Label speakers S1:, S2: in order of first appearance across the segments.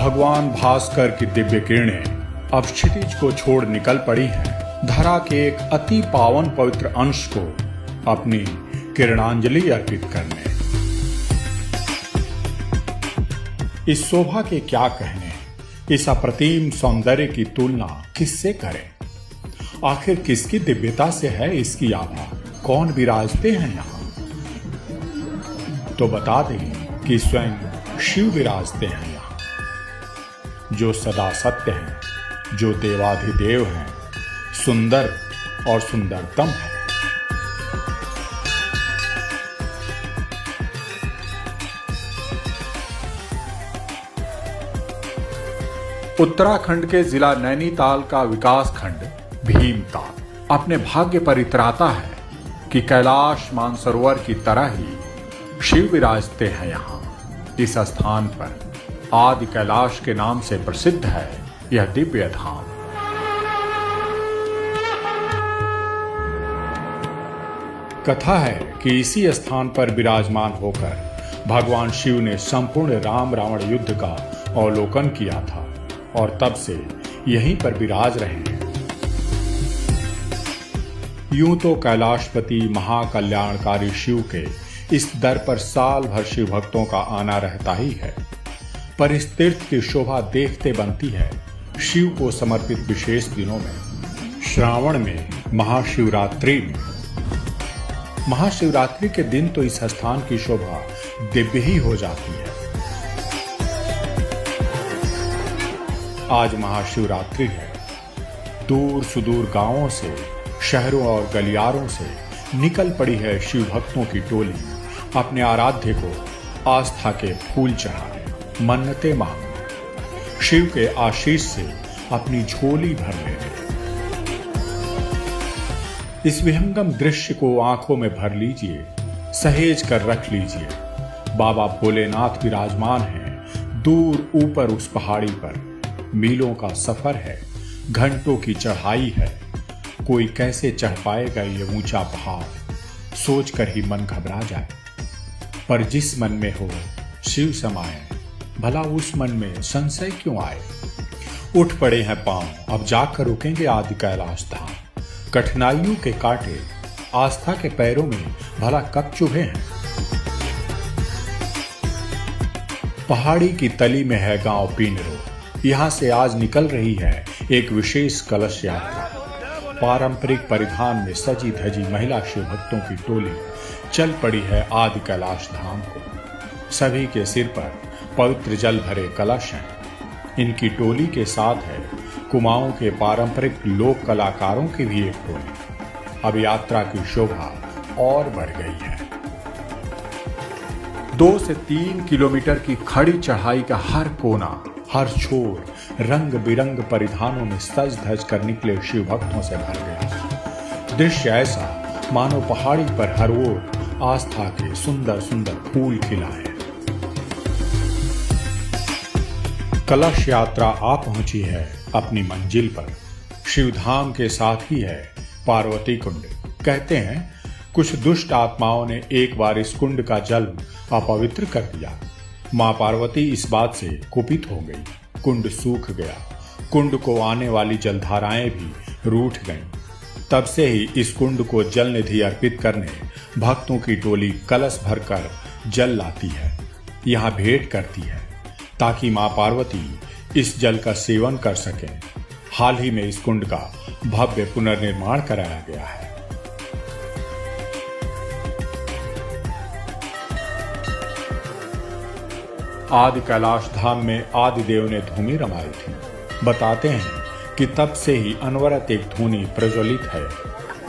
S1: भगवान भास्कर की दिव्य किरणें अब क्षितिज को छोड़ निकल पड़ी हैं धरा के एक अति पावन पवित्र अंश को अपनी किरणांजलि अर्पित करने। इस शोभा के क्या कहने, इस अप्रतिम सौंदर्य की तुलना किससे करें? आखिर किसकी दिव्यता से है इसकी आभा? कौन विराजते हैं यहाँ? तो बता दें कि स्वयं शिव विराजते हैं यहाँ, जो सदा सत्य हैं, जो देवाधिदेव हैं, सुंदर और सुंदरतम है। उत्तराखंड के जिला नैनीताल का विकास खंड भीमताल अपने भाग्य पर इतराता है कि कैलाश मानसरोवर की तरह ही शिव विराजते हैं यहाँ। इस स्थान पर आदि कैलाश के नाम से प्रसिद्ध है यह दिव्य धाम। कथा है कि इसी स्थान पर विराजमान होकर भगवान शिव ने संपूर्ण राम रावण युद्ध का अवलोकन किया था और तब से यहीं पर विराज रहे हैं। यूं तो कैलाशपति महाकल्याणकारी शिव के इस दर पर साल भर शिव भक्तों का आना रहता ही है, पर इस तीर्थ की शोभा देखते बनती है शिव को समर्पित विशेष दिनों में। श्रावण में महाशिवरात्रि में, महाशिवरात्रि के दिन तो इस स्थान की शोभा दिव्य ही हो जाती है। आज महाशिवरात्रि है। दूर सुदूर गांवों से, शहरों और गलियारों से निकल पड़ी है शिव भक्तों की टोली अपने आराध्य को आस्था के फूल चढ़ाने, मन्नतें मांगने, शिव के आशीष से अपनी झोली भर लेने। इस विहंगम दृश्य को आंखों में भर लीजिए, सहेज कर रख लीजिए। बाबा भोलेनाथ विराजमान हैं दूर ऊपर उस पहाड़ी पर। मीलों का सफर है, घंटों की चढ़ाई है। कोई कैसे चढ़ पाएगा ये ऊंचा पहाड़, सोचकर ही मन घबरा जाए। पर जिस मन में हो शिव समाए, भला उस मन में संशय क्यों आए? उठ पड़े हैं पांव, अब जाकर रुकेंगे आदि कैलाश धाम। कठिनाइयों के कांटे आस्था के पैरों में भला कब चुभे हैं? पहाड़ी की तली में है गांव पीनरो। यहां से आज निकल रही है एक विशेष कलश यात्रा। पारंपरिक परिधान में सजी धजी महिला शिव भक्तों की टोली चल पड़ी है आदि कैलाश धाम को। सभी के सिर पर पवित्र जल भरे कलश हैं। इनकी टोली के साथ है कुमाऊं के पारंपरिक लोक कलाकारों की भी एक टोली। अब यात्रा की शोभा और बढ़ गई है। 2 से 3 किलोमीटर की खड़ी चढ़ाई का हर कोना, हर छोर रंग बिरंग परिधानों में सज धज कर निकले शिव भक्तों से भर गया। दृश्य ऐसा मानो पहाड़ी पर हर ओर आस्था के सुंदर सुंदर फूल खिलाए। कलश यात्रा आ पहुंची है अपनी मंजिल पर। शिवधाम के साथ ही है पार्वती कुंड। कहते हैं कुछ दुष्ट आत्माओं ने एक बार इस कुंड का जल अपवित्र कर दिया। मां पार्वती इस बात से कुपित हो गई। कुंड सूख गया। कुंड को आने वाली जलधाराएं भी रूठ गईं। तब से ही इस कुंड को जल निधि अर्पित करने भक्तों की टोली कलश भरकर जल लाती है, यहाँ भेंट करती है, ताकि मां पार्वती इस जल का सेवन कर सकें। हाल ही में इस कुंड का भव्य पुनर्निर्माण कराया गया है। आदि कैलाश धाम में आदि देव ने धूनी रमाई थी। बताते हैं कि तब से ही अनवरत एक धूनी प्रज्वलित है।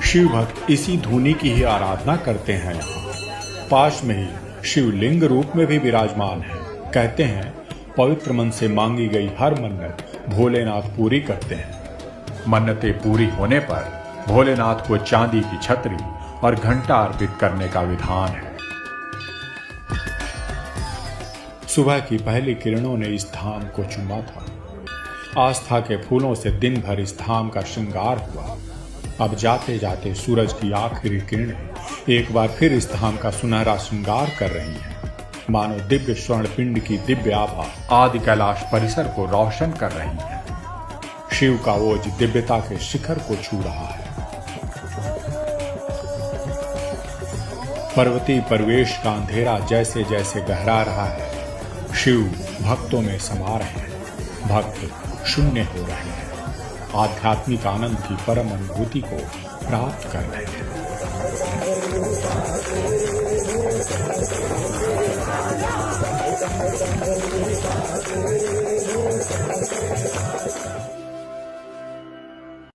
S1: शिव भक्त इसी धूनी की ही आराधना करते हैं यहाँ। पास में ही शिवलिंग रूप में भी विराजमान है। कहते हैं पवित्र मन से मांगी गई हर मन्नत भोलेनाथ पूरी करते हैं। मन्नतें पूरी होने पर भोलेनाथ को चांदी की छतरी और घंटा अर्पित करने का विधान है। सुबह की पहली किरणों ने इस धाम को चूमा था। आस्था के फूलों से दिन भर इस धाम का श्रृंगार हुआ। अब जाते जाते सूरज की आखिरी किरणें एक बार फिर इस धाम का सुनहरा श्रृंगार कर रही हैं। मानो दिव्य स्वर्ण पिंड की दिव्य आभा आदि कैलाश परिसर को रोशन कर रही है। शिव का ओज दिव्यता के शिखर को छू रहा है। पर्वती परिवेश का अंधेरा जैसे जैसे गहरा रहा है, शिव भक्तों में समा रहे हैं, भक्त शून्य हो रहे हैं, आध्यात्मिक आनंद की परम अनुभूति को प्राप्त कर रहे हैं।